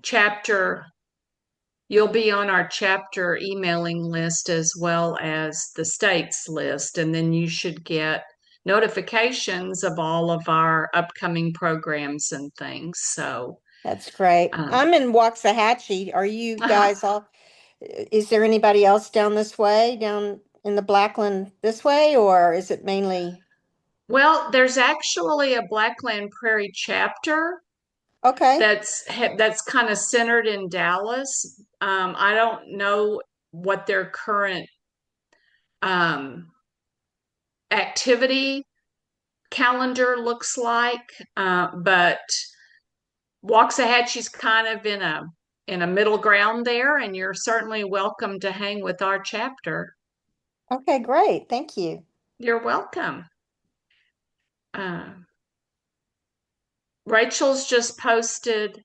chapter, you'll be on our chapter emailing list as well as the state's list, and then you should get notifications of all of our upcoming programs and things. So, That's great. um, I'm in Waxahachie. Are you guys all, is there anybody else down this way, down in the Blackland this way, or is it mainly? well, there's actually a Blackland Prairie chapter Okay. that's kind of centered in Dallas. I don't know what their current um, activity calendar looks like, but Waxahachie's kind of in a middle ground there, and you're certainly welcome to hang with our chapter. Okay, great. Thank you. You're welcome. Uh, Rachel's just posted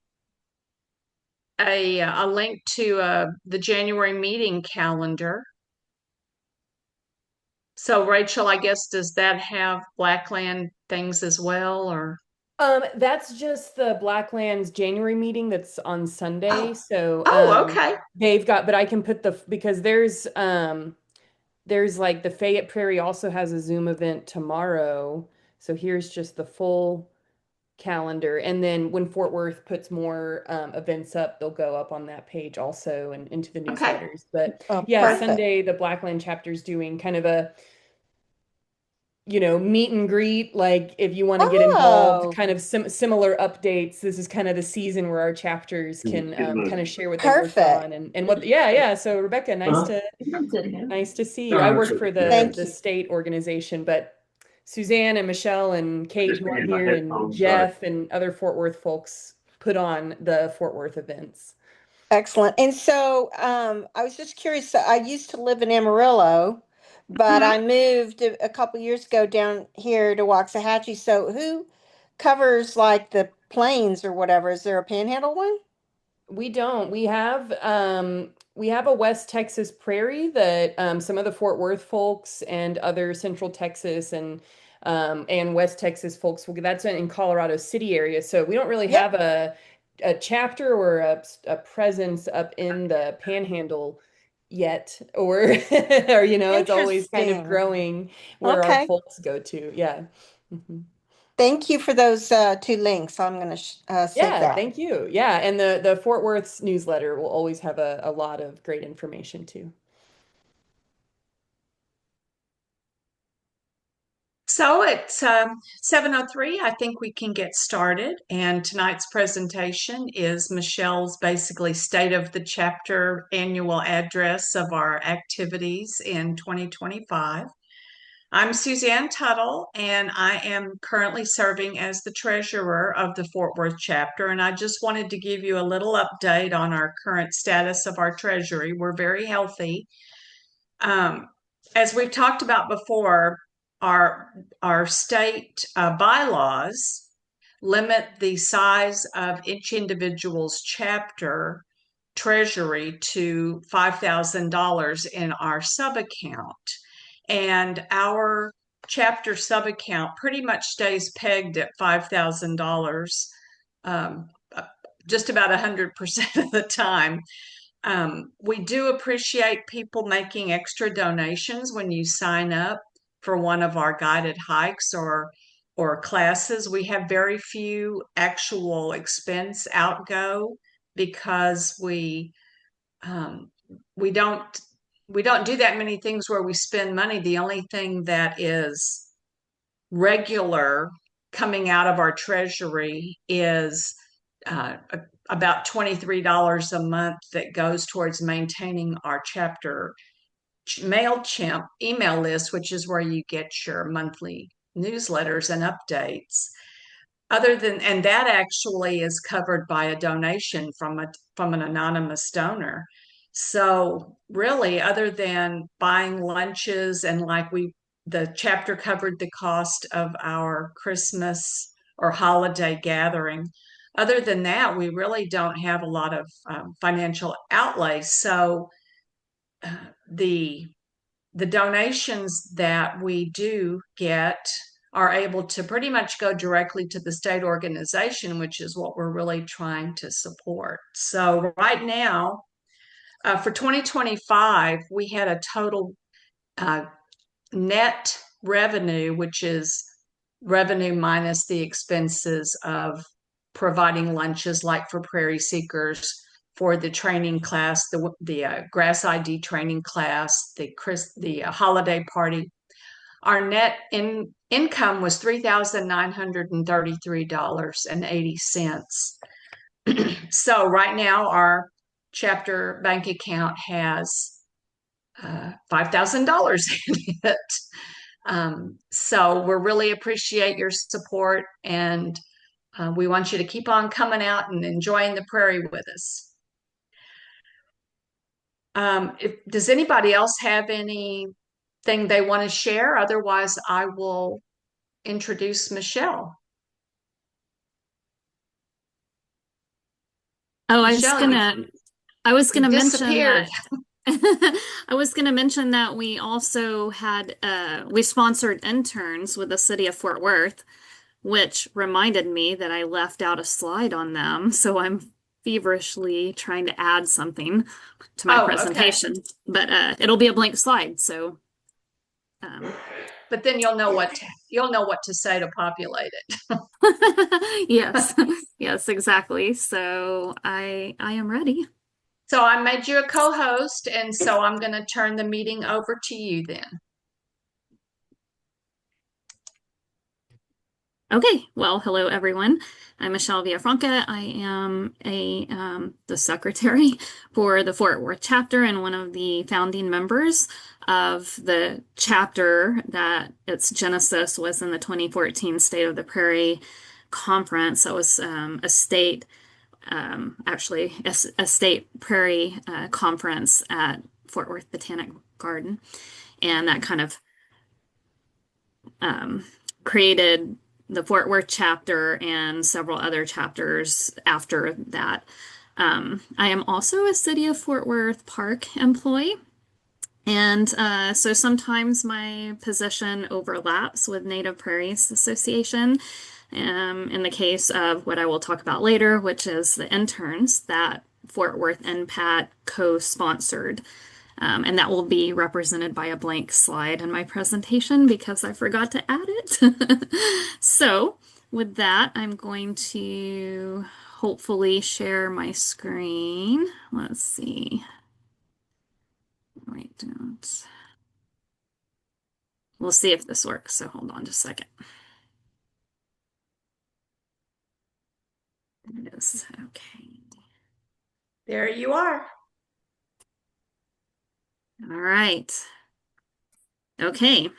a link to the January meeting calendar. So, Rachel, I guess, does that have Blackland things as well, or? That's just the Blacklands January meeting that's on Sunday. Oh, So, oh, okay. they've got, but I can put because there's like the Fayette Prairie also has a Zoom event tomorrow. So here's just the full calendar. And then when Fort Worth puts more events up, they'll go up on that page also and into the Okay. newsletters. But Oh, yeah, perfect. Sunday, the Blackland chapter's doing kind of a meet and greet, like if you want to get involved, Oh, kind of similar updates. This is kind of the season where our chapters can kind of share what they've worked perfect. on and what, yeah, yeah. So Rebecca, nice to see you. I work for Thank the you. state organization, but Suzanne and Michelle and Kate, who are here, and Jeff and other Fort Worth folks put on the Fort Worth events. Excellent. And so I was just curious. So I used to live in Amarillo, but Mhm. I moved a couple years ago down here to Waxahachie. So who covers like the plains or whatever? Is there a panhandle one? We don't. We have a West Texas Prairie that some of the Fort Worth folks and other Central Texas and West Texas folks will. That's in Colorado City area. So we don't really Yep. have a chapter or a presence up in the Panhandle yet, or or it's always kind of Interesting. growing where our Okay. folks go to. Yeah. Mhm. Thank you for those two links. I'm going to save Yeah, that. thank you. Yeah, and the Fort Worth's newsletter will always have a lot of great information too. So it's 7:03. I think we can get started. And tonight's presentation is Michelle's basically state of the chapter annual address of our activities in 2025. I'm Suzanne Tuttle, and I am currently serving as the treasurer of the Fort Worth chapter. And I just wanted to give you a little update on our current status of our treasury. We're very healthy. Um, as we've talked about before, our our state bylaws limit the size of each individual's chapter treasury to $5,000 in our sub account, and our chapter sub account pretty much stays pegged at $5,000 um, just about 100% of the time. We do appreciate people making extra donations when you sign up for one of our guided hikes or classes. We have very few actual expense outgo because um, we don't we don't do that many things where we spend money. The only thing that is regular coming out of our treasury is about $23 a month that goes towards maintaining our chapter MailChimp email list, which is where you get your monthly newsletters and updates. And that actually is covered by a donation from an anonymous donor. So really, other than buying lunches and the chapter covered the cost of our Christmas or holiday gathering. Other than that, we really don't have a lot of financial outlays. So uh, the the donations that we do get are able to pretty much go directly to the state organization, which is what we're really trying to support. So right now, for 2025, we had a total uh, net revenue, which is revenue minus the expenses of providing lunches, like for Prairie Seekers, for the training class, the Grass ID training class, the holiday party. Our income was $3,933.80. So right now, our chapter bank account has $5,000 in it. So we really appreciate your support, and we want you to keep on coming out and enjoying the prairie with us. Does anybody else have anything they want to share? Otherwise, I will introduce Michelle. Oh, Michelle, I was you gonna mention disappeared. that I was gonna mention that we also had we sponsored interns with the city of Fort Worth, which reminded me that I left out a slide on them, so I'm feverishly trying to add something to my Oh, okay. presentation. But it'll be a blank slide, so um, But then you'll know what to say to populate it. yes, yes, exactly. So I am ready. So I made you a co-host, and so I'm going to turn the meeting over to you then. Okay, well, hello everyone. I'm Michelle Villafranca. I am the secretary for the Fort Worth chapter and one of the founding members of the chapter that its genesis was in the 2014 State of the Prairie conference. That was a state, actually, a state prairie conference at Fort Worth Botanic Garden, and that kind of um, created the Fort Worth chapter and several other chapters after that. I am also a City of Fort Worth Park employee. And so sometimes my position overlaps with Native Prairies Association. In the case of what I will talk about later, which is the interns that Fort Worth NPAT co-sponsored. And that will be represented by a blank slide in my presentation because I forgot to add it. So with that, I'm going to hopefully share my screen. Let's see. Wait, don't. We'll see if this works. So hold on just a second. There it is. Okay. There you are. All right. Okay.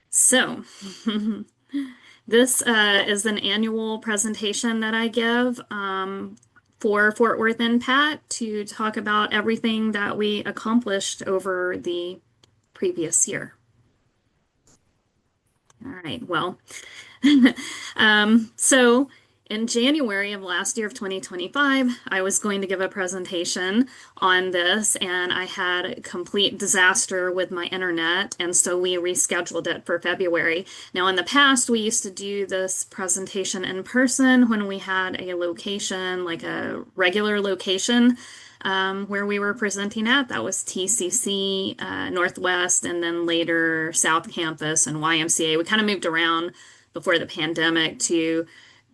So this is an annual presentation that I give for Fort Worth NPAT to talk about everything that we accomplished over the previous year. All right, well, so in January of last year of 2025, I was going to give a presentation on this, and I had a complete disaster with my internet, and so we rescheduled it for February. Now, in the past, we used to do this presentation in person when we had a location, like a regular location, where we were presenting at. That was TCC Northwest, and then later South Campus and YMCA. We kind of moved around before the pandemic to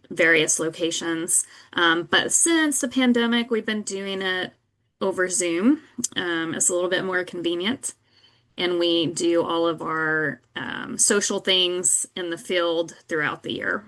various locations. But since the pandemic, we've been doing it over Zoom. It's a little bit more convenient. And we do all of our social things in the field throughout the year.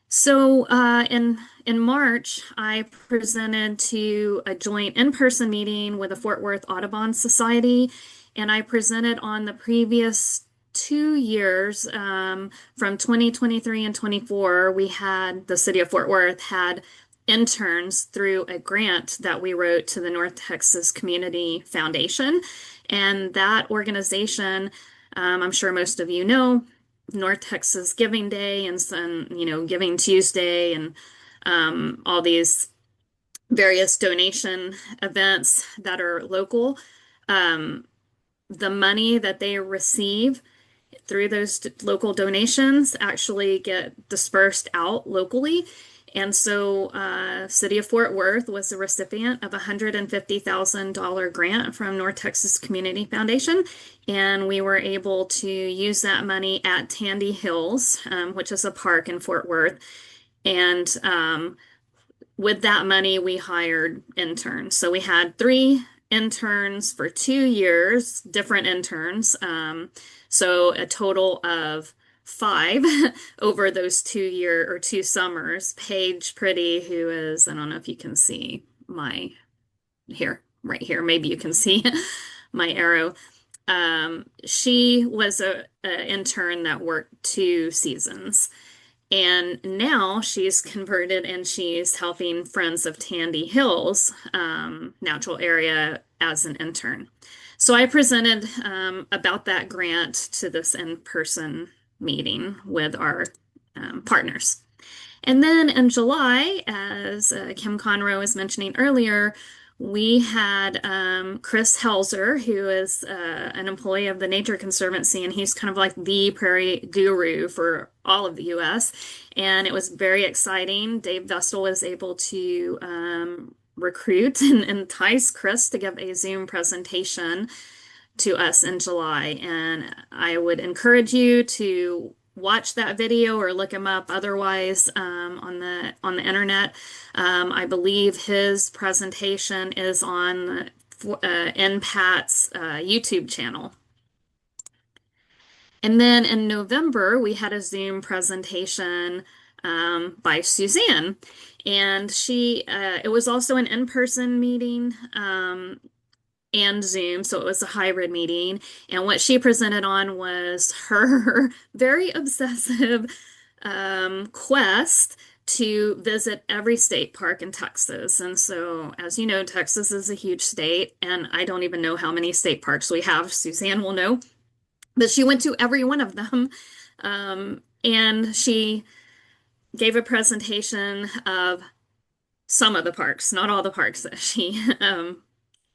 So in March, I presented to a joint in-person meeting with the Fort Worth Audubon Society, and I presented on the previous 2 years, from 2023 and 24. We had the city of Fort Worth had interns through a grant that we wrote to the North Texas Community Foundation, and that organization, I'm sure most of you know, North Texas Giving Day and some, Giving Tuesday and all these various donation events that are local. The money that they receive through those local donations actually get dispersed out locally. And so, City of Fort Worth was the recipient of a $150,000 grant from North Texas Community Foundation, and we were able to use that money at Tandy Hills, which is a park in Fort Worth. And with that money, we hired interns. So we had 3 interns for 2 years, different interns. So a total of 5 over those 2 year or 2 summers. Paige Pretty, who is, I don't know if you can see my here, right here, maybe you can see my arrow. She was a intern that worked 2 seasons. And now she's converted and she's helping Friends of Tandy Hills, natural area, as an intern. So I presented about that grant to this in-person meeting with our partners. And then in July, as Kim Conroe was mentioning earlier, we had Chris Helzer, who is an employee of the Nature Conservancy, and he's kind of like the prairie guru for all of the U.S. And it was very exciting. Dave Vestal was able to recruit and entice Chris to give a Zoom presentation to us in July. And I would encourage you to watch that video or look him up otherwise on the internet. I believe his presentation is on NPAT's YouTube channel. And then in November, we had a Zoom presentation by Suzanne. And it was also an in-person meeting and Zoom, so it was a hybrid meeting. And what she presented on was her very obsessive quest to visit every state park in Texas. And so, as you know, Texas is a huge state, and I don't even know how many state parks we have. Suzanne will know, but she went to every one of them. And she gave a presentation of some of the parks, not all the parks that she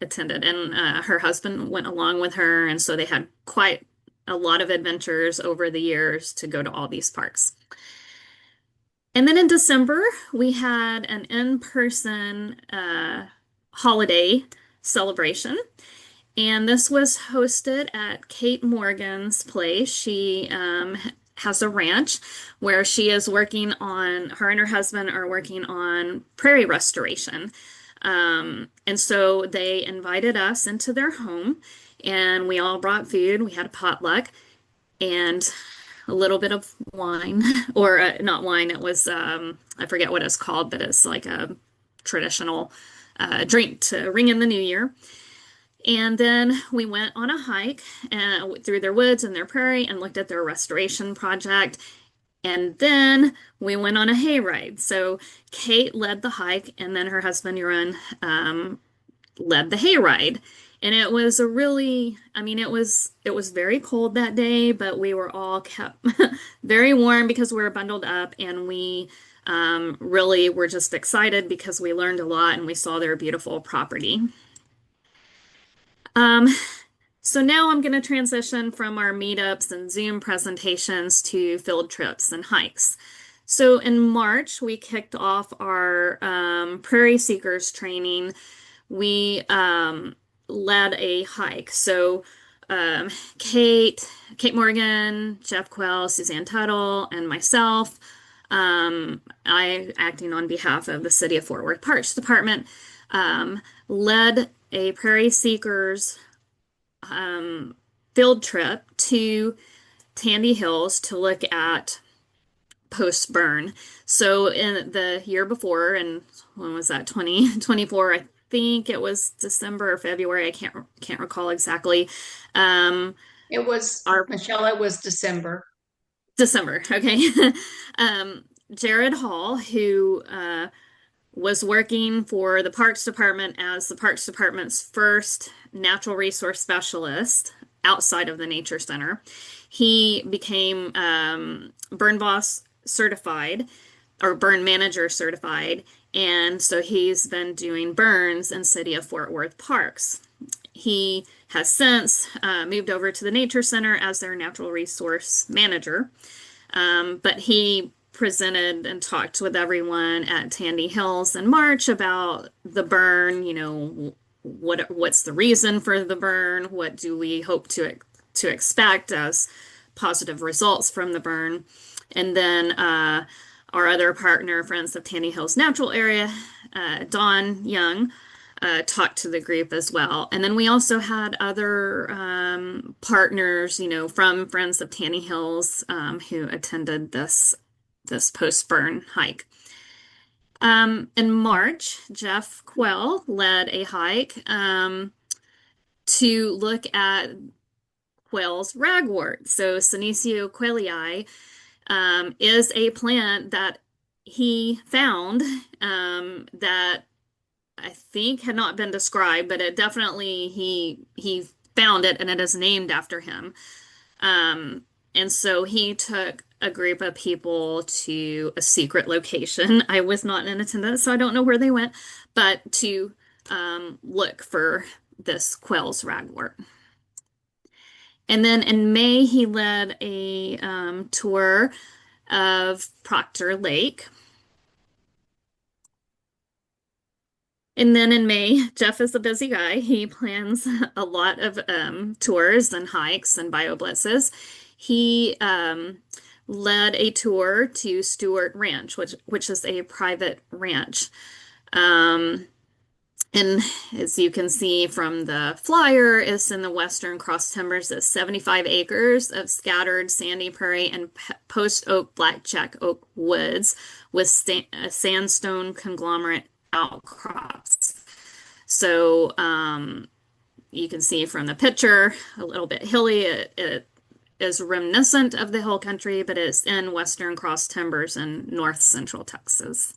attended, and her husband went along with her, and so they had quite a lot of adventures over the years to go to all these parks. And then in December, we had an in-person holiday celebration, and this was hosted at Kate Morgan's place. She has a ranch where she is working on, her and her husband are working on prairie restoration. And so they invited us into their home, and we all brought food. We had a potluck and a little bit of wine, or not wine. It was, I forget what it's called, but it's like a traditional drink to ring in the new year. And then we went on a hike through their woods and their prairie and looked at their restoration project. And then we went on a hayride. So Kate led the hike, and then her husband, Yuran, led the hayride. And it was it was very cold that day, but we were all kept very warm because we were bundled up, and we really were just excited because we learned a lot and we saw their beautiful property. So now I'm going to transition from our meetups and Zoom presentations to field trips and hikes. So in March, we kicked off our Prairie Seekers training. We led a hike. So Kate Morgan, Jeff Quell, Suzanne Tuttle, and myself, I acting on behalf of the City of Fort Worth Parks Department, led a Prairie Seekers field trip to Tandy Hills to look at post-burn. So in the year before, and when was that, 2024, I think it was December or February, I can't recall exactly. It was, Michelle, it was December. December, okay. Jared Hall, who was working for the Parks Department as the Parks Department's first natural resource specialist outside of the Nature Center. He became Burn Boss certified, or Burn Manager certified, and so he's been doing burns in City of Fort Worth parks. he has since moved over to the Nature Center as their natural resource manager. But he presented and talked with everyone at Tandy Hills in March about the burn, what's the reason for the burn, what do we hope to expect as positive results from the burn. And then our other partner, Friends of Tandy Hills Natural Area, Dawn Young, talked to the group as well. And then we also had other partners, from Friends of Tanny Hills who attended this post-burn hike. In March, Jeff Quell led a hike to look at Quell's ragwort. So Senecio Quellii is a plant that he found that I think had not been described, but it definitely he found it and it is named after him. And so he took a group of people to a secret location. I was not in attendance, so I don't know where they went, but to look for this Quell's ragwort. And then in May, he led a tour of Proctor Lake. And then in May, Jeff is a busy guy. He plans a lot of tours and hikes and bio blitzes. He led a tour to Stewart Ranch, which is a private ranch. And as you can see from the flyer, it's in the Western Cross Timbers. It's 75 acres of scattered sandy prairie and post oak blackjack oak woods with sandstone conglomerate outcrops. So you can see from the picture, a little bit hilly. It is reminiscent of the hill country, but it's in Western Cross Timbers in north central Texas.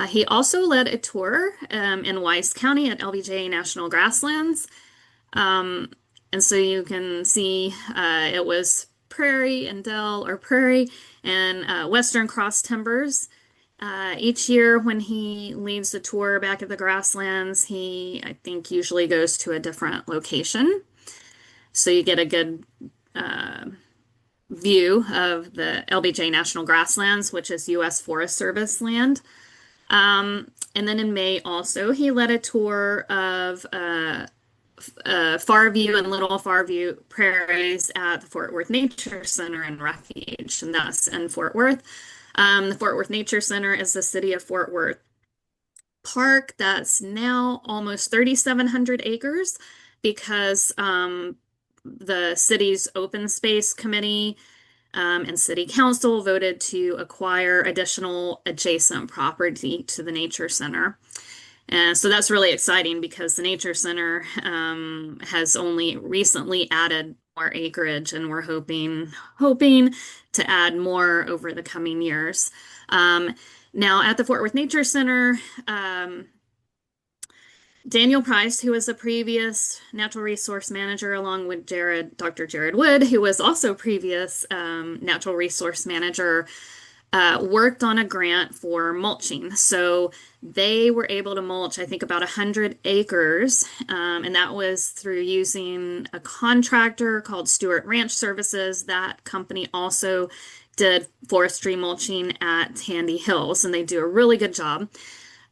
He also led a tour in Wise County at LBJ National Grasslands. And so you can see it was prairie and dell or prairie and Western Cross Timbers. Each year when he leads the tour back at the grasslands, he, I think, usually goes to a different location. So you get a good view of the LBJ National Grasslands, which is U.S. Forest Service land. And then in May also, he led a tour of Farview and Little Farview Prairies at the Fort Worth Nature Center and Refuge, and that's in Fort Worth. The Fort Worth Nature Center is the city of Fort Worth park that's now almost 3,700 acres because the city's open space committee and city council voted to acquire additional adjacent property to the nature center. And so that's really exciting because the nature center has only recently added more acreage, and we're hoping to add more over the coming years. Now at the Fort Worth Nature Center, Daniel Price, who was the previous natural resource manager, along with Dr. Jared Wood, who was also previous natural resource manager, worked on a grant for mulching. So they were able to mulch, I think, about 100 acres, and that was through using a contractor called Stewart Ranch Services. That company also did forestry mulching at Tandy Hills, and they do a really good job.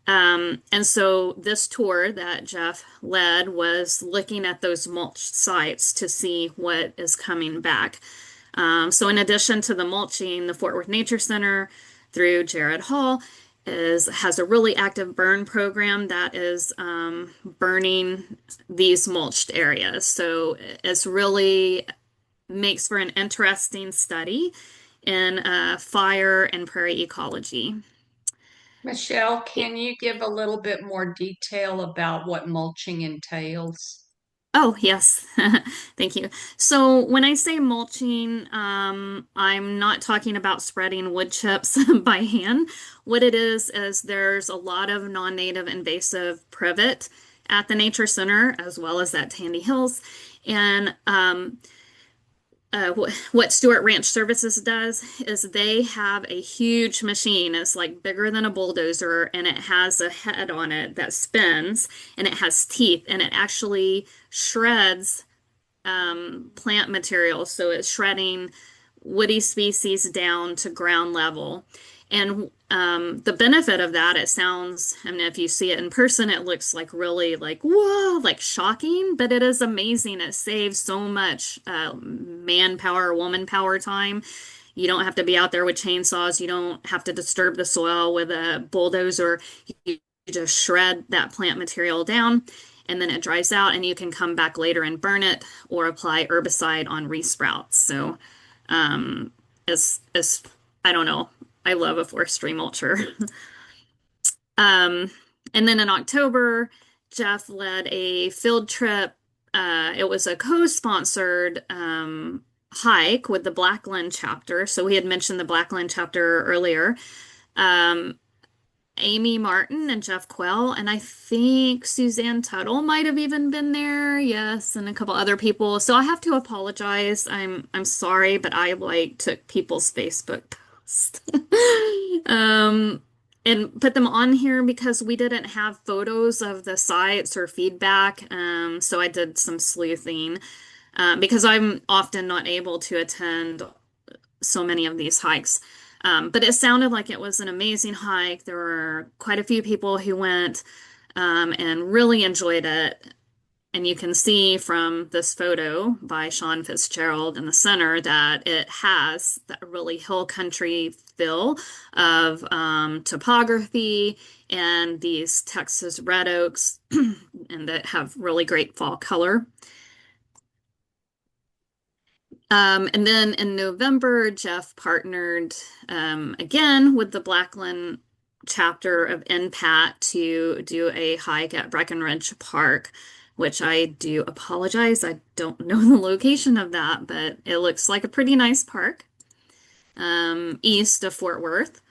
And so this tour that Jeff led was looking at those mulched sites to see what is coming back. So in addition to the mulching, the Fort Worth Nature Center through Jared Hall has a really active burn program that is burning these mulched areas. So it's really makes for an interesting study in fire and prairie ecology. Michelle, can you give a little bit more detail about what mulching entails? Oh, yes. Thank you. So when I say mulching, I'm not talking about spreading wood chips by hand. What it is there's a lot of non-native invasive privet at the Nature Center as well as at Tandy Hills. And what Stewart Ranch Services does is they have a huge machine. It's like bigger than a bulldozer, and it has a head on it that spins, and it has teeth, and it actually shreds plant materials. So it's shredding woody species down to ground level. And the benefit of that, it sounds, I mean, if you see it in person, it looks like really like, whoa, like shocking, but it is amazing. It saves so much manpower, woman power time. You don't have to be out there with chainsaws. You don't have to disturb the soil with a bulldozer. You just shred that plant material down, and then it dries out, and you can come back later and burn it or apply herbicide on resprouts. So, it's I don't know. I love a forestry mulcher. Um, and then in October, Jeff led a field trip. It was a co-sponsored hike with the Blackland chapter. So we had mentioned the Blackland chapter earlier. Um, Amy Martin and Jeff Quell, and I think Suzanne Tuttle might have even been there. Yes, and a couple other people. So I have to apologize. I'm sorry, but I like took people's Facebook posts um and put them on here because we didn't have photos of the sites or feedback. So I did some sleuthing because I'm often not able to attend so many of these hikes. But it sounded like it was an amazing hike. There were quite a few people who went and really enjoyed it. And you can see from this photo by Sean Fitzgerald in the center that it has that really hill country feel of topography and these Texas red oaks and that have really great fall color. And then in November, Jeff partnered again with the Blackland chapter of NPAT to do a hike at Breckenridge Park, which I do apologize. I don't know the location of that, but it looks like a pretty nice park east of Fort Worth.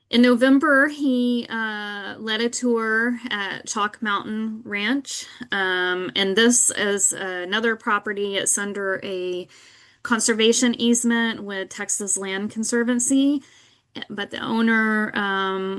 In November, he led a tour at Chalk Mountain Ranch. And this is another property. It's under a conservation easement with Texas Land Conservancy, but the owner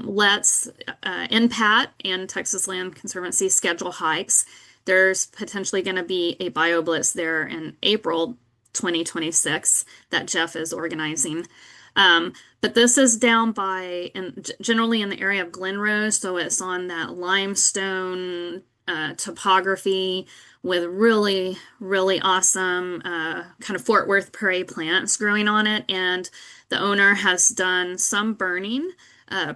lets NPAT and Texas Land Conservancy schedule hikes. There's potentially going to be a BioBlitz there in April 2026 that Jeff is organizing. But this is down by, and generally in the area of Glen Rose, so it's on that limestone topography with really, really awesome kind of Fort Worth prairie plants growing on it. And the owner has done some burning,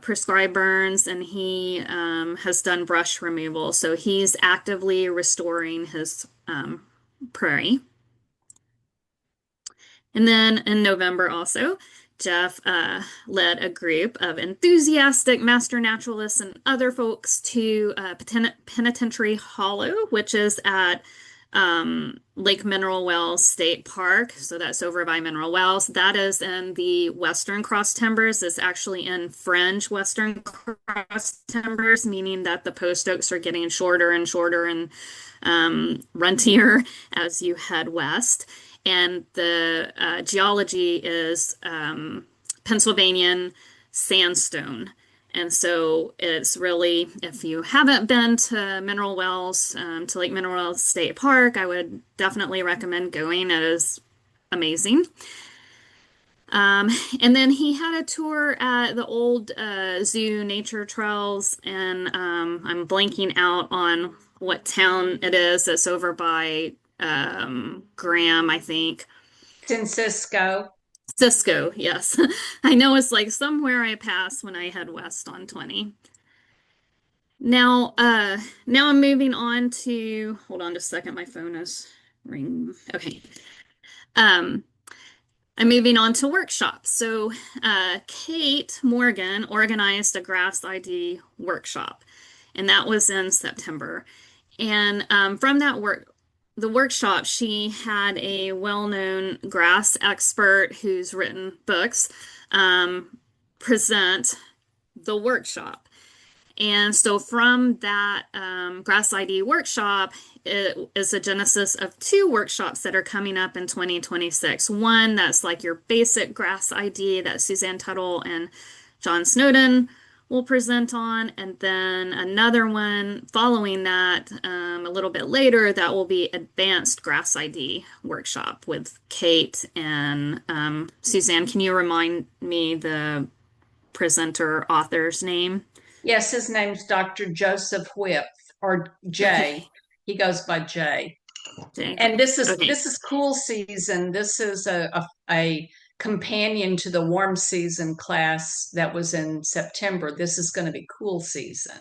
prescribed burns, and he has done brush removal. So he's actively restoring his prairie. And then in November also, Jeff led a group of enthusiastic master naturalists and other folks to Penitentiary Hollow, which is at Lake Mineral Wells State Park. So that's over by Mineral Wells. That is in the Western Cross Timbers. It's actually in fringe Western Cross Timbers, meaning that the post oaks are getting shorter and shorter and runtier as you head west. And the geology is Pennsylvanian sandstone. And so it's really, if you haven't been to Mineral Wells, to Lake Mineral Wells State Park, I would definitely recommend going. It is amazing. And then he had a tour at the old zoo nature trails, and I'm blanking out on what town it is. It's over by Graham, I think. It's in Cisco. Cisco, yes. I know it's like somewhere I pass when I head west on 20. Now I'm moving on to, hold on just a second, my phone is ringing. Okay. Um, I'm moving on to workshops. So Kate Morgan organized a grass ID workshop, and that was in September. And from that the workshop, she had a well-known grass expert who's written books present the workshop. And so from that Grass ID workshop, it is a genesis of two workshops that are coming up in 2026. One that's like your basic grass ID that Suzanne Tuttle and John Snowden will present on, and then another one following that a little bit later that will be advanced grass ID workshop with Kate and Suzanne. Can you remind me the presenter author's name? Yes, his name's Dr. Joseph Whip, or Jay. Okay. He goes by Jay. Jay And Whip. this is Okay. this is cool season. This is a companion to the warm season class that was in September. This is going to be cool season.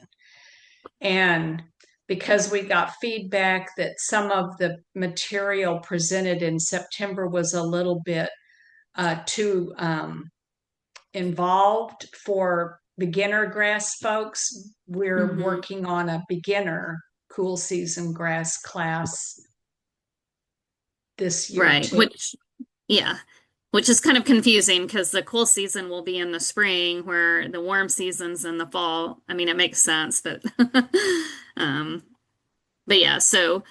And because we got feedback that some of the material presented in September was a little bit too involved for beginner grass folks, we're Hmm. working on a beginner cool season grass class this year Right. too. Yeah, which is kind of confusing because the cool season will be in the spring where the warm season's in the fall. I mean, it makes sense, but um, but yeah, so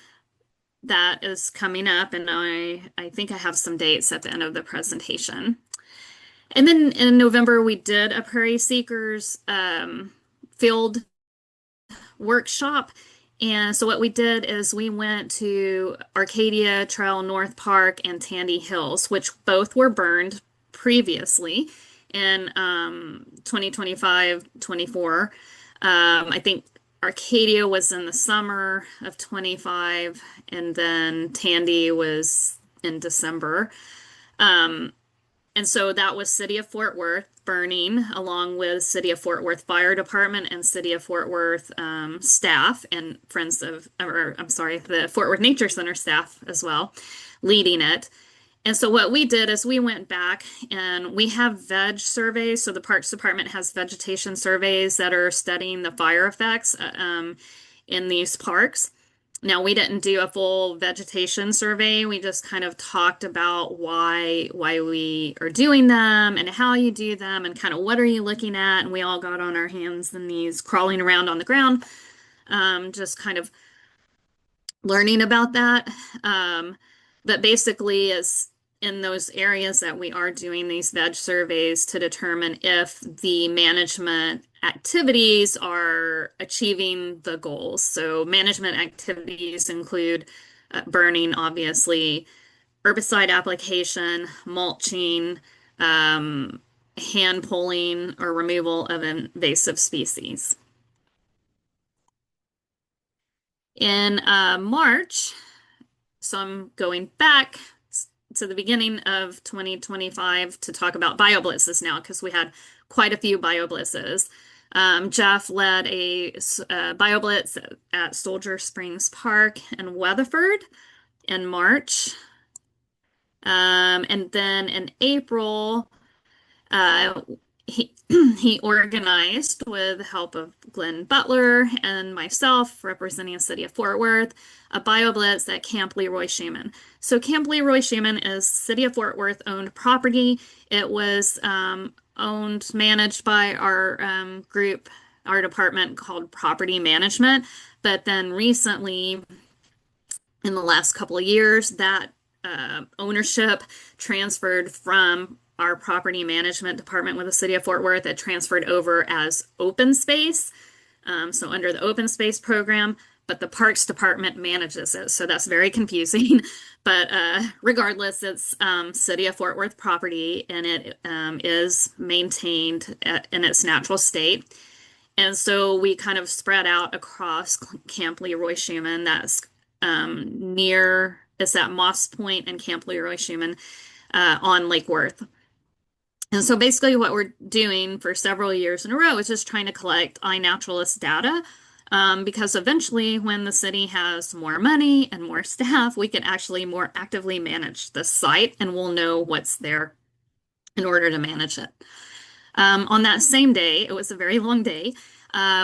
that is coming up, and I think I have some dates at the end of the presentation. And then in November we did a Prairie Seekers field workshop. And so what we did is we went to Arcadia Trail North Park and Tandy Hills, which both were burned previously in 2025, 24. I think Arcadia was in the summer of 25, and then Tandy was in December. Um, and so that was City of Fort Worth burning, along with City of Fort Worth Fire Department and City of Fort Worth staff and Friends of, or I'm sorry, the Fort Worth Nature Center staff as well, leading it. And so what we did is we went back and we have veg surveys. So the Parks Department has vegetation surveys that are studying the fire effects in these parks. Now, we didn't do a full vegetation survey. We just kind of talked about why we are doing them and how you do them and kind of what are you looking at. And we all got on our hands and knees crawling around on the ground, just kind of learning about that. Um, but basically, is in those areas that we are doing these veg surveys to determine if the management activities are achieving the goals. So, management activities include burning, obviously, herbicide application, mulching, hand pulling, or removal of invasive species. In March, so I'm going back to the beginning of 2025 to talk about bioblitzes now because we had quite a few bioblitzes. Jeff led a bioblitz at Soldier Springs Park in Weatherford in March. And then in April, uh, he he organized with the help of Glenn Butler and myself, representing the city of Fort Worth, a BioBlitz at Camp Leroy Schumann. So Camp Leroy Schumann is City of Fort Worth owned property. It was owned, managed by our group, our department called Property Management. But then recently, in the last couple of years, that ownership transferred from our property management department with the city of Fort Worth. It transferred over as open space, so under the open space program, but the Parks Department manages it. So that's very confusing. But regardless, it's City of Fort Worth property, and it is maintained in its natural state. And so we kind of spread out across Camp Leroy Schumann. That's near, it's at Moss Point and Camp Leroy Schumann on Lake Worth. And so basically what we're doing for several years in a row is just trying to collect iNaturalist data, because eventually when the city has more money and more staff, we can actually more actively manage the site and we'll know what's there in order to manage it. On that same day, it was a very long day,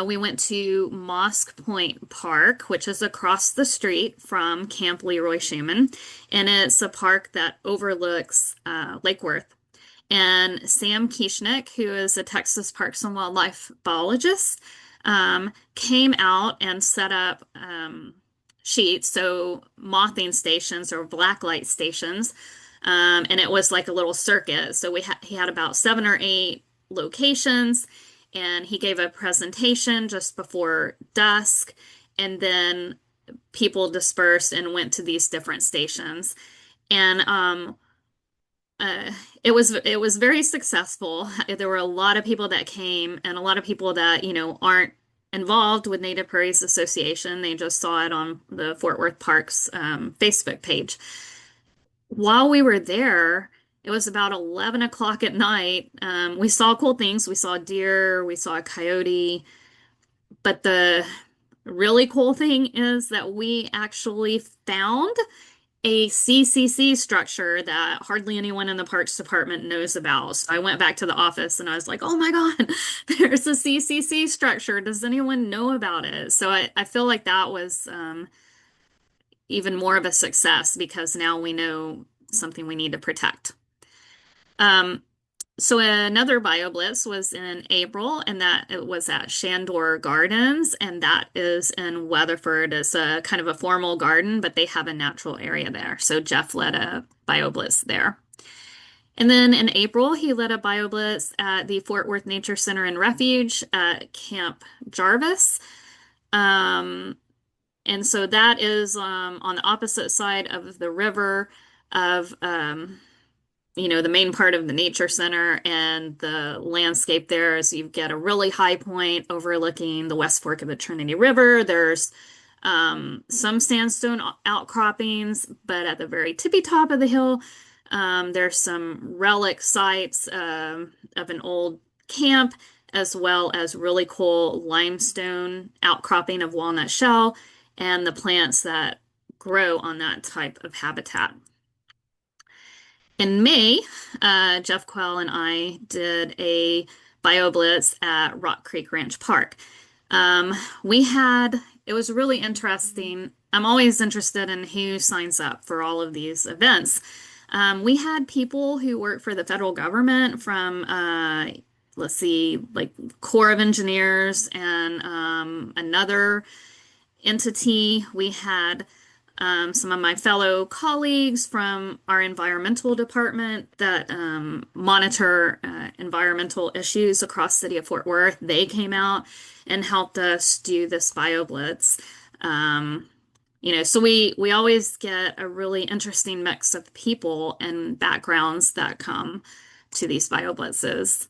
we went to Moss Point Park, which is across the street from Camp Leroy Schumann, and it's a park that overlooks Lake Worth. And Sam Kieschnick, who is a Texas Parks and Wildlife biologist, came out and set up sheets, so mothing stations or blacklight stations. And it was like a little circuit. So he had about 7 or 8 locations, and he gave a presentation just before dusk, and then people dispersed and went to these different stations. And uh, it was very successful. There were a lot of people that came, and a lot of people that, aren't involved with Native Prairies Association. They just saw it on the Fort Worth Parks Facebook page. While we were there, it was about 11 o'clock at night. We saw cool things. We saw deer, we saw a coyote, but the really cool thing is that we actually found a CCC structure that hardly anyone in the Parks Department knows about. So I went back to the office and I was like, oh my God, there's a CCC structure. Does anyone know about it? So I feel like that was even more of a success because now we know something we need to protect. Um, so another BioBlitz was in April, and that it was at Shandor Gardens, and that is in Weatherford. It's a kind of a formal garden, but they have a natural area there. So Jeff led a BioBlitz there. And then in April, he led a BioBlitz at the Fort Worth Nature Center and Refuge at Camp Jarvis. And so that is on the opposite side of the river of the main part of the nature center, and the landscape there is you get a really high point overlooking the West Fork of the Trinity River. There's some sandstone outcroppings, but at the very tippy top of the hill, there's some relic sites of an old camp, as well as really cool limestone outcropping of walnut shell and the plants that grow on that type of habitat. In May, Jeff Quell and I did a BioBlitz at Rock Creek Ranch Park. It was really interesting. I'm always interested in who signs up for all of these events. We had people who work for the federal government from, let's see, like Corps of Engineers and another entity. We had some of my fellow colleagues from our environmental department that monitor environmental issues across the city of Fort Worth. They came out and helped us do this BioBlitz. So we always get a really interesting mix of people and backgrounds that come to these BioBlitzes.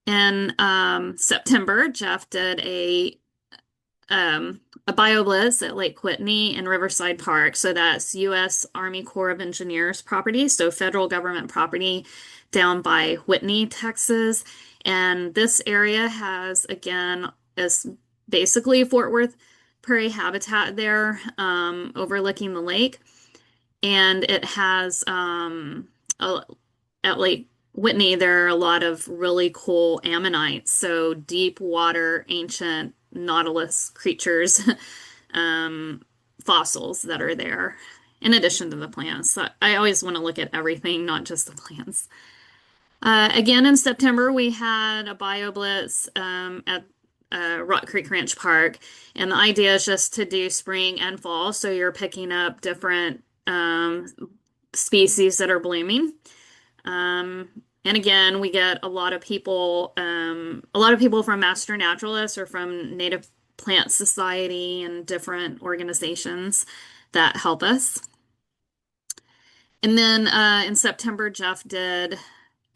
In September, Jeff did a BioBlitz at Lake Whitney and Riverside Park. So that's U.S. Army Corps of Engineers property, so federal government property down by Whitney, Texas. And this area is basically Fort Worth prairie habitat there, overlooking the lake. And it has, at Lake Whitney, there are a lot of really cool ammonites, so deep water, ancient nautilus creatures, fossils that are there, in addition to the plants. So I always want to look at everything, not just the plants. Again, in September, we had a BioBlitz at Rock Creek Ranch Park, and the idea is just to do spring and fall, so you're picking up different species that are blooming. And again, we get a lot of people from Master Naturalists or from Native Plant Society and different organizations that help us. And then in September, Jeff did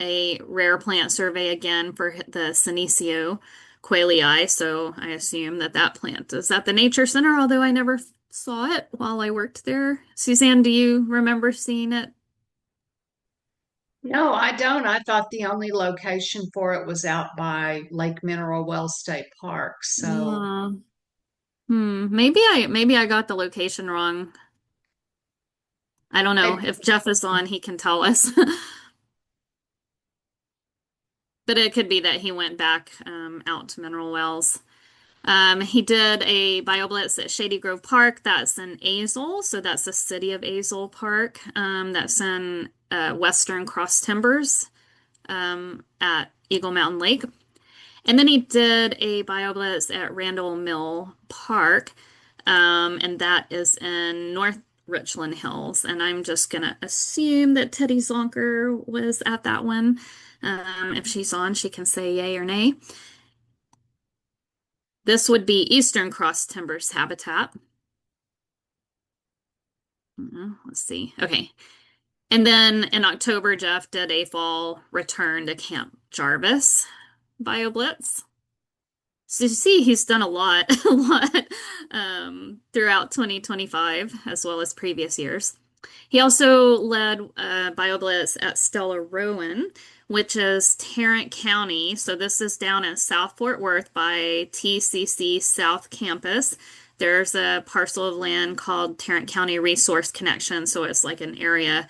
a rare plant survey again for the Senecio quailii. So I assume that plant is at the Nature Center, although I never saw it while I worked there. Suzanne, do you remember seeing it? No, I don't. I thought the only location for it was out by Lake Mineral Wells State Park. So, Uh, maybe I got the location wrong. I don't know. maybe- If Jeff is on, he can tell us. But it could be that he went back out to Mineral Wells. He did a BioBlitz at Shady Grove Park. That's in Azle, so that's the city of Azle Park. That's in Western Cross Timbers at Eagle Mountain Lake. And then he did a BioBlitz at Randall Mill Park, and that is in North Richland Hills. And I'm just gonna assume that Teddy Zonker was at that one. If she's on, she can say yay or nay. This would be Eastern Cross Timbers habitat. Let's see. Okay. And then in October, Jeff did a fall return to Camp Jarvis BioBlitz. So you see, he's done a lot, a lot throughout 2025 as well as previous years. He also led BioBlitz at Stella Rowan, which is Tarrant County. So this is down in South Fort Worth by TCC South Campus. There's a parcel of land called Tarrant County Resource Connection. So it's like an area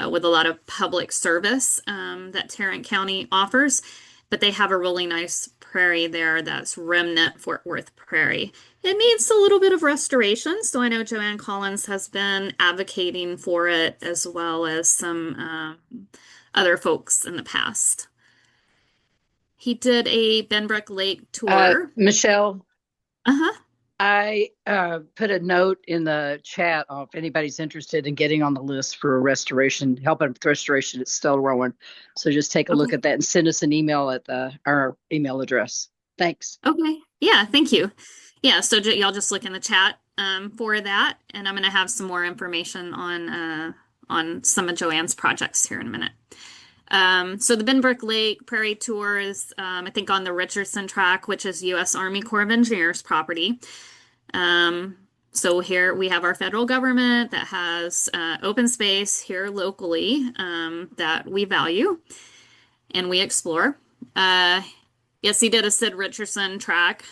with a lot of public service that Tarrant County offers. But they have a really nice prairie there that's remnant Fort Worth prairie. It needs a little bit of restoration, so I know Joanne Collins has been advocating for it as well as some other folks in the past. He did a Benbrook Lake tour. Michelle, Uh-huh. I put a note in the chat if anybody's interested in getting on the list for restoration, helping with restoration at Stella Rowan. So just take a look Okay. at that and send us an email at our email address. Thanks. Okay. Yeah, thank you. Yeah, so y'all just look in the chat for that, and I'm going to have some more information on some of Joanne's projects here in a minute. So the Benbrook Lake Prairie Tour is, I think, on the Richardson Track, which is U.S. Army Corps of Engineers property. So here we have our federal government that has open space here locally that we value and we explore. Yes, he did a Sid Richardson track.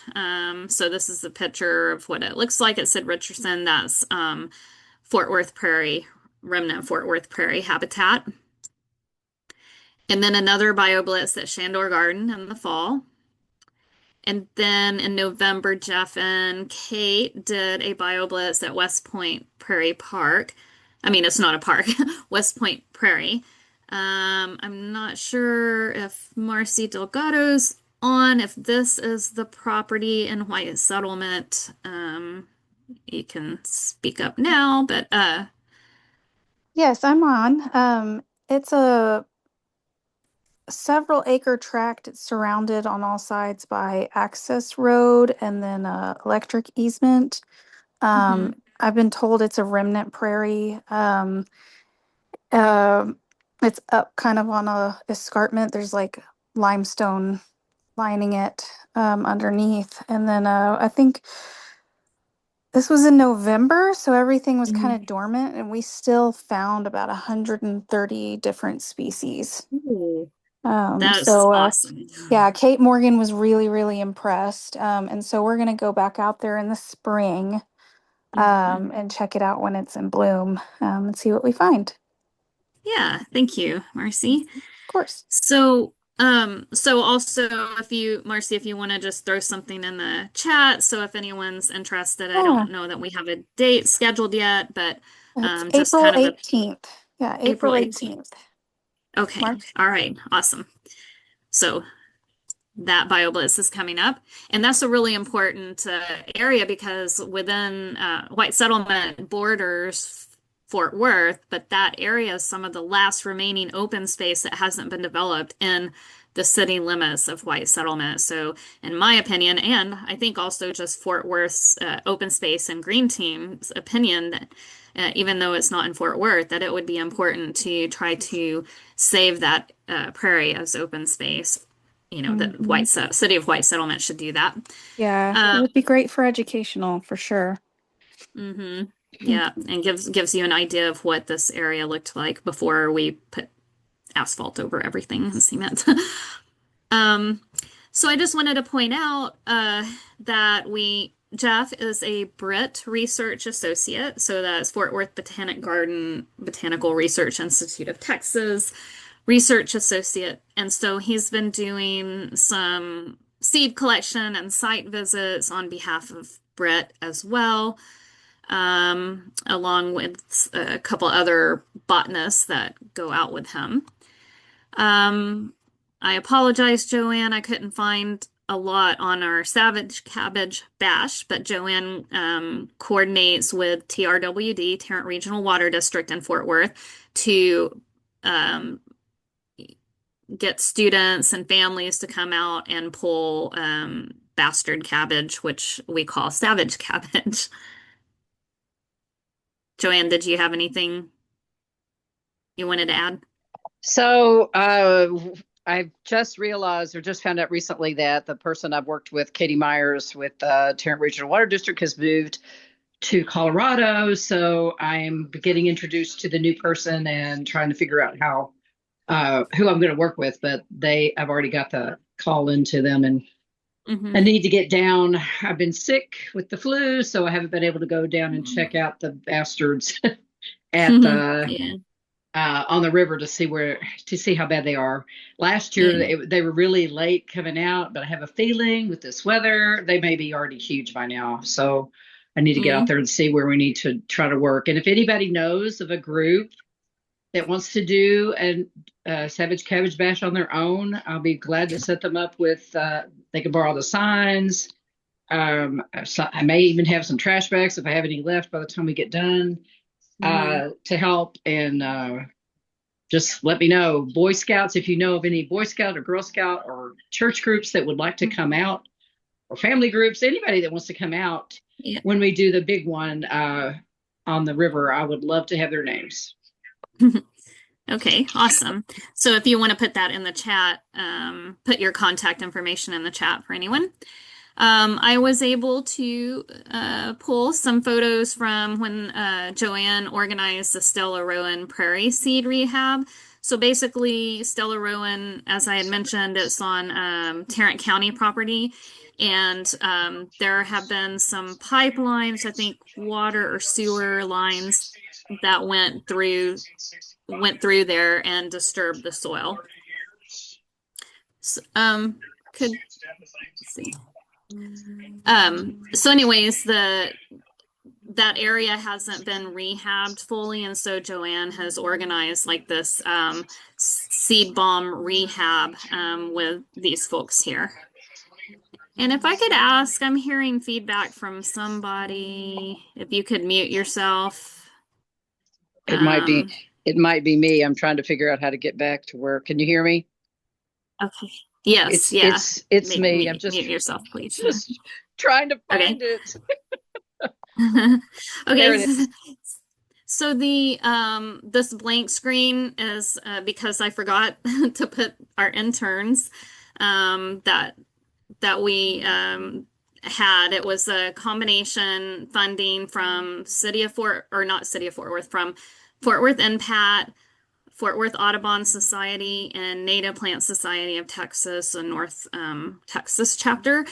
So this is a picture of what it looks like at Sid Richardson. That's Fort Worth Prairie, remnant Fort Worth Prairie habitat. And then another BioBlitz at Shandor Garden in the fall. And then in November, Jeff and Kate did a BioBlitz at West Point Prairie Park. I mean, it's not a park, West Point Prairie. I'm not sure if Marcy Delgado's on, if this is the property in White Settlement. You can speak up now, but Yes, I'm on. It's a several acre tract. It's surrounded on all sides by access road and then electric easement. mhm. I've been told it's a remnant prairie. Um, it's up kind of on a escarpment. There's like limestone lining it underneath. And then I think this was in November, so everything was kind of dormant, and we still found about 130 different species. Ooh, Um, that's so uh, awesome. yeah, Kate Morgan was really, really impressed. And so we're gonna go back out there in the spring Mhm. and check it out when it's in bloom and see what we find. Yeah, thank you, Marcy. Of course. So also if you, Marcy, if you want to just throw something in the chat, so if anyone's interested, I Yeah, don't know that we have a date scheduled yet, but it's just April kind of a 18th. Yeah, April April 18th. 18th. Okay. March. All right. Awesome. So that BioBlitz is coming up. And that's a really important area because within White Settlement borders Fort Worth, but that area is some of the last remaining open space that hasn't been developed in the city limits of White Settlement. So, in my opinion, and I think also just Fort Worth's open space and green team's opinion, that even though it's not in Fort Worth, that it would be important to try to save that prairie as open space. You know, the Mhm. City of White Settlement should do that. Yeah, it Um, would be great for educational for sure. mhm. Yeah, and gives you an idea of what this area looked like before we put asphalt over everything and cement. Um, so I just wanted to point out that Jeff is a Britt Research Associate, so that's Fort Worth Botanic Garden Botanical Research Institute of Texas Research Associate, and so he's been doing some seed collection and site visits on behalf of Britt as well, along with a couple other botanists that go out with him. Um, I apologize, Joanne. I couldn't find a lot on our Savage Cabbage Bash, but Joanne coordinates with TRWD, Tarrant Regional Water District in Fort Worth, to um, get students and families to come out and pull bastard cabbage, which we call savage cabbage. Joanne, did you have anything you wanted to add? So I've just realized or just found out recently that the person I've worked with, Katie Myers with Tarrant Regional Water District, has moved to Colorado. So I'm getting introduced to the new person and trying to figure out how who I'm going to work with. But I've already got the call into them, and I need to get down. I've been sick with the flu, so I haven't been able to go down and check out the bastards at the Yeah. on the river to see how bad they are. Last year Yeah. they were really late coming out, but I have a feeling with this weather they may be already huge by now. So I need to get out there and see where we need to try to work. And if anybody knows of a group that wants to do a Savage Cabbage Bash on their own, I'll be glad to set them up with. They can borrow the signs. So I may even have some trash bags if I have any left by the time we get done to help. And just let me know. Boy Scouts, if you know of any Boy Scout or Girl Scout or church groups that would like to come out, or family groups, anybody that wants to come out when we do the big one on the river, I would love to have their names. Okay, awesome. So if you want to put that in the chat, put your contact information in the chat for anyone. I was able to pull some photos from when Joanne organized the Stella Rowan Prairie Seed Rehab. So basically, Stella Rowan, as I had mentioned, it's on Tarrant County property. And there have been some pipelines, I think water or sewer lines that went through there and disturbed the soil. So, let's see. So anyways, that area hasn't been rehabbed fully, and so Joanne has organized like this seed bomb rehab with these folks here. And if I could ask, I'm hearing feedback from somebody. If you could mute yourself. It might be me. I'm trying to figure out how to get back to where. Can you hear me? Okay. Yes. Yeah. It's me. I'm just mute yourself, please. Just trying to find it. Okay. There it is. So this blank screen is because I forgot to put our interns that we had. It was a combination funding from from Fort Worth NPAT, Fort Worth Audubon Society, and Native Plant Society of Texas, a North Texas chapter,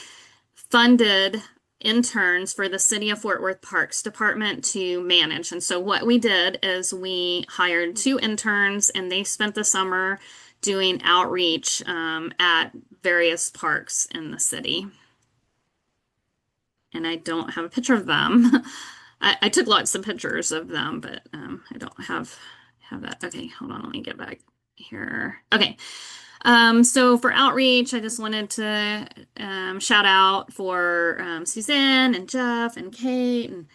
funded interns for the City of Fort Worth Parks Department to manage. And so what we did is we hired 2 interns, and they spent the summer doing outreach at various parks in the city. And I don't have a picture of them. I took lots of pictures of them, but I don't have that. Okay, hold on, let me get back here. Okay. So for outreach, I just wanted to shout out for Suzanne and Jeff and Kate and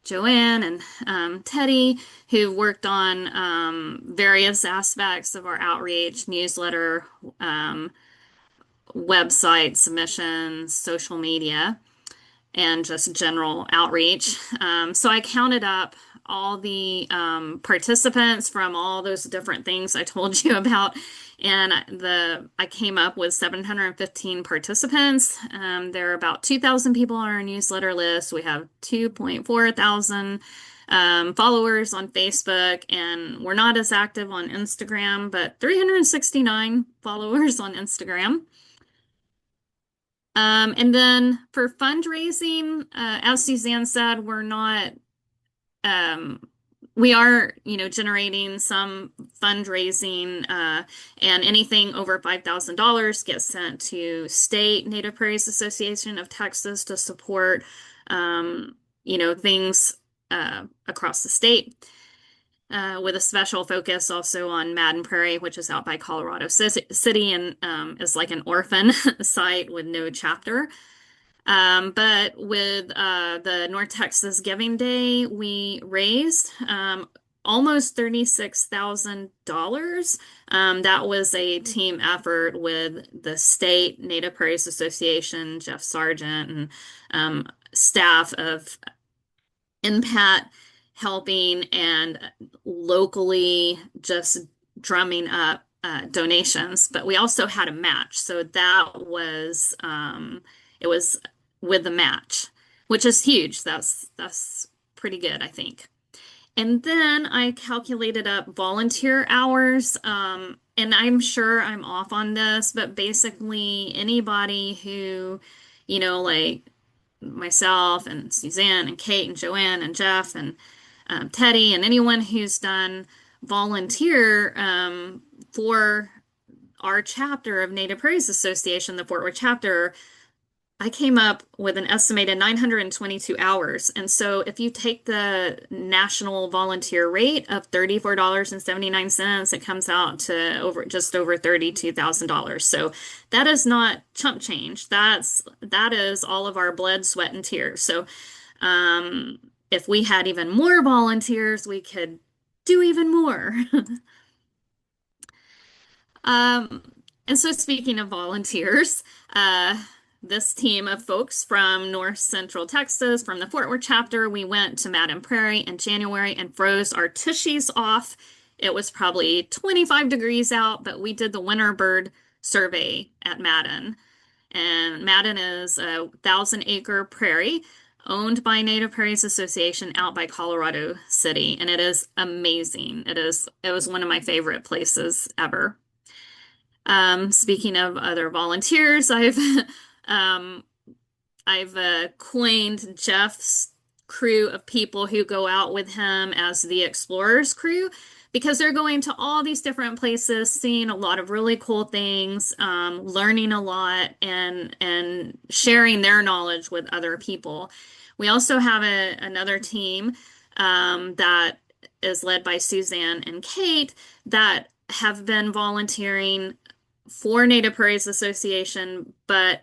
Joanne and Teddy, who worked on various aspects of our outreach, newsletter, website submissions, social media, and just general outreach. So I counted up all the participants from all those different things I told you about, and I came up with 715 participants. There are about 2,000 people on our newsletter list. We have 2.4 thousand followers on Facebook, and we're not as active on Instagram, but 369 followers on Instagram. And then for fundraising, as Suzanne said, we are, generating some fundraising, and anything over $5,000 gets sent to State Native Prairies Association of Texas to support, things across the state. with a special focus also on Madden Prairie, which is out by Colorado City and is like an orphan site with no chapter. But with the North Texas Giving Day, we raised almost $36,000. That was a team effort with the state Native Prairies Association, Jeff Sargent, and staff of NPAT helping and locally just drumming up donations. But we also had a match, so that was it was with the match, which is huge. That's pretty good, I think. And then I calculated up volunteer hours. And I'm sure I'm off on this, but basically anybody who, like myself and Suzanne and Kate and Joanne and Jeff and Teddy and anyone who's done volunteer for our chapter of Native Prairies Association, the Fort Worth chapter, I came up with an estimated 922 hours. And so if you take the national volunteer rate of $34.79, it comes out to just over $32,000. So that is not chump change. That is all of our blood, sweat, and tears. So if we had even more volunteers, we could do even more. Um, and so speaking of volunteers, this team of folks from North Central Texas, from the Fort Worth chapter, we went to Madden Prairie in January and froze our tushies off. It was probably 25 degrees out, but we did the winter bird survey at Madden. And Madden is a 1,000-acre prairie owned by Native Prairies Association out by Colorado City, and it is amazing. It was one of my favorite places ever. Speaking of other volunteers, um, I've coined Jeff's crew of people who go out with him as the Explorers crew because they're going to all these different places, seeing a lot of really cool things, learning a lot, and sharing their knowledge with other people. We also have another team that is led by Suzanne and Kate that have been volunteering for Native Prairies Association, but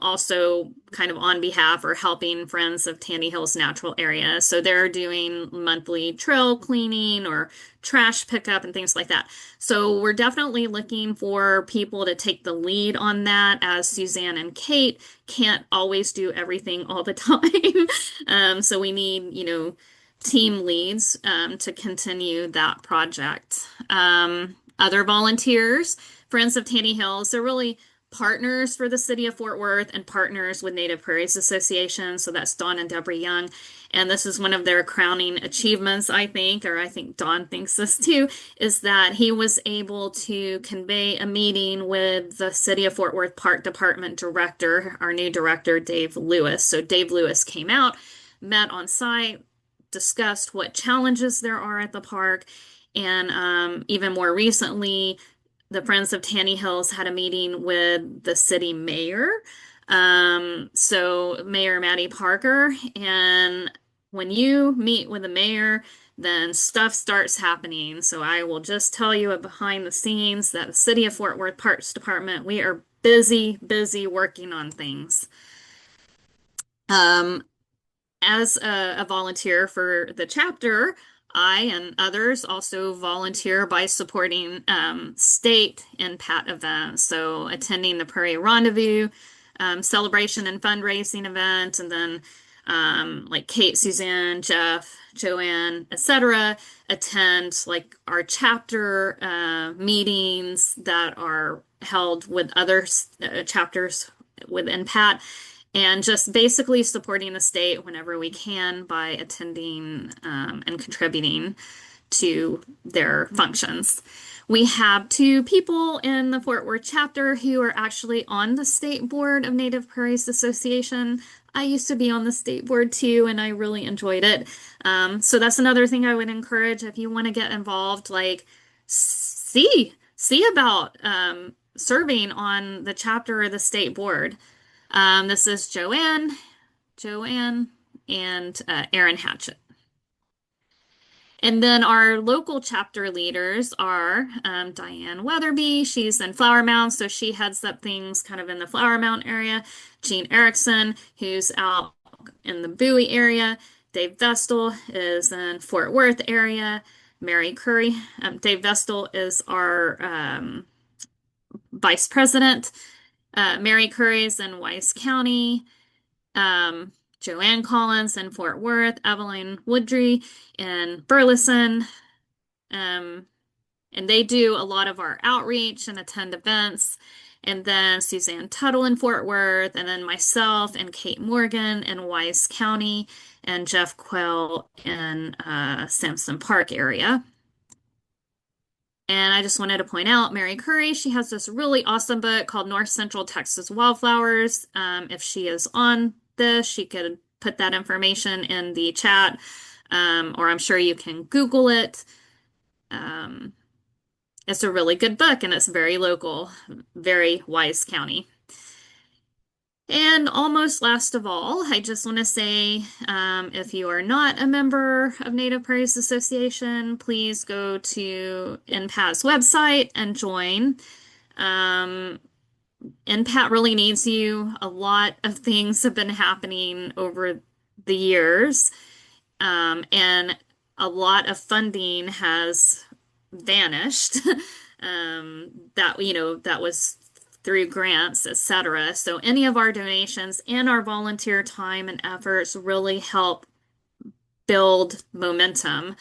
also kind of on behalf or helping Friends of Tandy Hills Natural Area. So they're doing monthly trail cleaning or trash pickup and things like that. So we're definitely looking for people to take the lead on that, as Suzanne and Kate can't always do everything all the time. So we need, team leads to continue that project. Other volunteers, Friends of Tandy Hills, they're really partners for the city of Fort Worth and partners with Native Prairies Association. So that's Dawn and Deborah Young. And this is one of their crowning achievements, I think, or I think Dawn thinks this too, is that he was able to convey a meeting with the city of Fort Worth Park Department director, our new director, Dave Lewis. So Dave Lewis came out, met on site, discussed what challenges there are at the park, and even more recently, the Friends of Tanny Hills had a meeting with the city mayor. So Mayor Maddie Parker. And when you meet with the mayor, then stuff starts happening. So I will just tell you behind the scenes that the City of Fort Worth Parks Department, we are busy, busy working on things. As a volunteer for the chapter, I and others also volunteer by supporting state NPAT events. So attending the Prairie Rendezvous celebration and fundraising event, and then like Kate, Suzanne, Jeff, Joanne, etc., attend like our chapter meetings that are held with other chapters with NPAT. And just basically supporting the state whenever we can by attending and contributing to their functions. We have two people in the Fort Worth chapter who are actually on the state board of Native Prairies Association. I used to be on the state board too, and I really enjoyed it. So that's another thing I would encourage if you want to get involved, like see about serving on the chapter or the state board. This is Joanne, and Aaron Hatchett. And then our local chapter leaders are Diane Weatherby. She's in Flower Mound, so she heads up things kind of in the Flower Mound area. Jean Erickson, who's out in the Bowie area. Dave Vestal is in Fort Worth area. Mary Curry. Dave Vestal is our vice president. Mary Curry is in Wise County. Joanne Collins in Fort Worth, Evelyn Woodry in Burleson. And they do a lot of our outreach and attend events. And then Suzanne Tuttle in Fort Worth, and then myself and Kate Morgan in Wise County, and Jeff Quell in Sampson Park area. And I just wanted to point out Mary Curry, she has this really awesome book called North Central Texas Wildflowers. If she is on this, she could put that information in the chat, or I'm sure you can Google it. It's a really good book, and it's very local, very Wise County. And almost last of all, I just want to say, if you are not a member of Native Prairies Association, please go to NPAT's website and join. NPAT really needs you. A lot of things have been happening over the years, and a lot of funding has vanished. That was through grants, etc. So any of our donations and our volunteer time and efforts really help build momentum.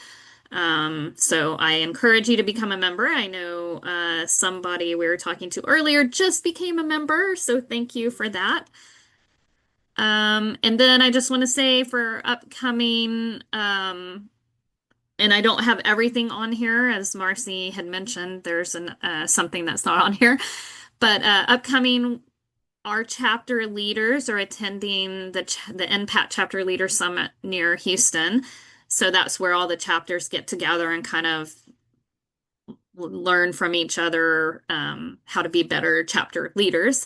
So I encourage you to become a member. I know somebody we were talking to earlier just became a member, so thank you for that. And then I just want to say for upcoming, and I don't have everything on here, as Marcy had mentioned, there's something that's not on here. But upcoming, our chapter leaders are attending the NPAT Chapter Leader Summit near Houston. So that's where all the chapters get together and kind of learn from each other how to be better chapter leaders.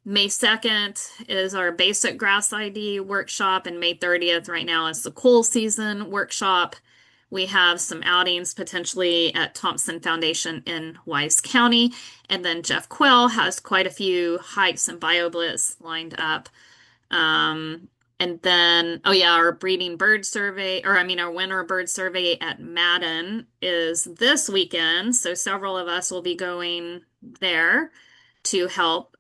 May 2nd is our basic grass ID workshop, and May 30th right now is the cool season workshop. We have some outings potentially at Thompson Foundation in Wise County. And then Jeff Quell has quite a few hikes and BioBlitz lined up. And then, oh yeah, our breeding bird survey, our winter bird survey at Madden is this weekend. So several of us will be going there to help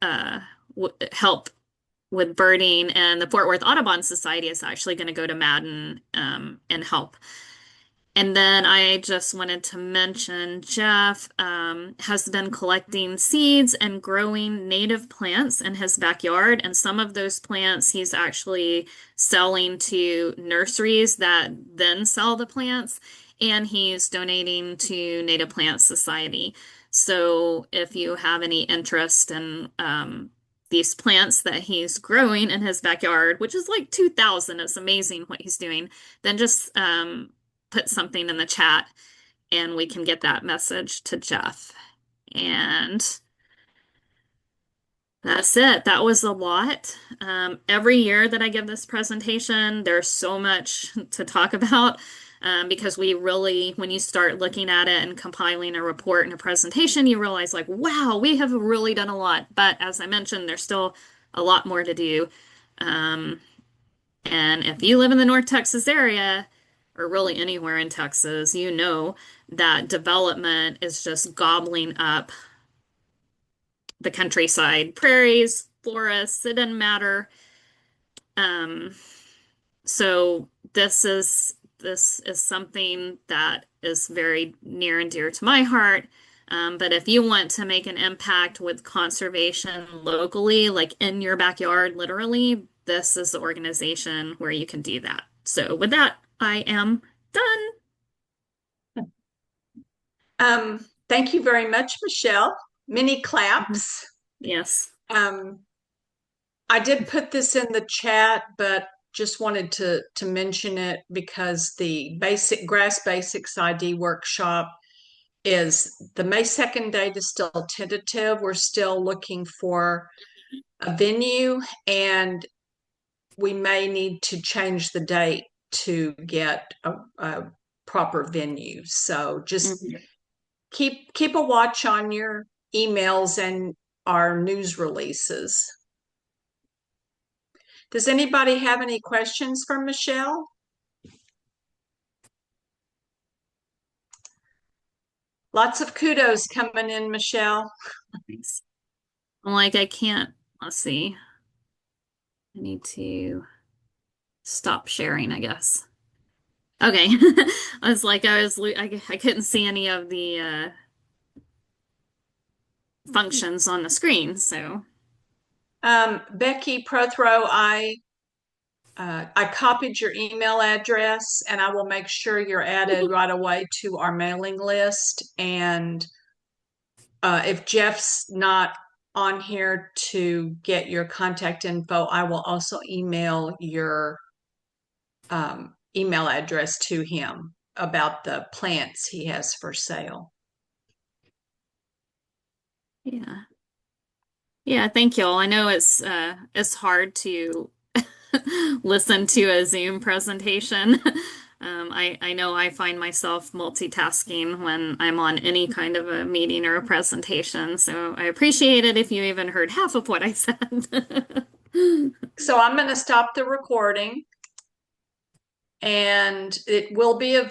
with birding. And the Fort Worth Audubon Society is actually going to go to Madden and help. And then I just wanted to mention Jeff has been collecting seeds and growing native plants in his backyard. And some of those plants he's actually selling to nurseries that then sell the plants. And he's donating to Native Plant Society. So if you have any interest in these plants that he's growing in his backyard, which is like 2,000, it's amazing what he's doing, then just put something in the chat and we can get that message to Jeff. And that's it. That was a lot. Every year that I give this presentation, there's so much to talk about because we really, when you start looking at it and compiling a report and a presentation, you realize like, wow, we have really done a lot. But as I mentioned, there's still a lot more to do. And if you live in the North Texas area, or really anywhere in Texas, you know that development is just gobbling up the countryside, prairies, forests, it doesn't matter. So this is something that is very near and dear to my heart. But if you want to make an impact with conservation locally, like in your backyard, literally, this is the organization where you can do that. So with that, I am done. Thank you very much, Michelle. Many claps. Yes. I did put this in the chat, but just wanted to mention it because the basic grass basics ID workshop is the May 2nd date is still tentative. We're still looking for a venue, and we may need to change the date to get proper venue. So just Mhm. keep a watch on your emails and our news releases. Does anybody have any questions for Michelle? Lots of kudos coming in, Michelle. Thanks. I'm like, I can't, let's see. I need to stop sharing, I guess. Okay. I was like, I couldn't see any of the functions on the screen, so. Becky Prothrow, I copied your email address and I will make sure you're added right away to our mailing list. And if Jeff's not on here to get your contact info, I will also email your email address to him about the plants he has for sale. Yeah. Yeah, thank you all. I know it's hard to listen to a Zoom presentation. I know I find myself multitasking when I'm on any kind of a meeting or a presentation, so I appreciate it if you even heard half of what I said. So I'm going to stop the recording and it will be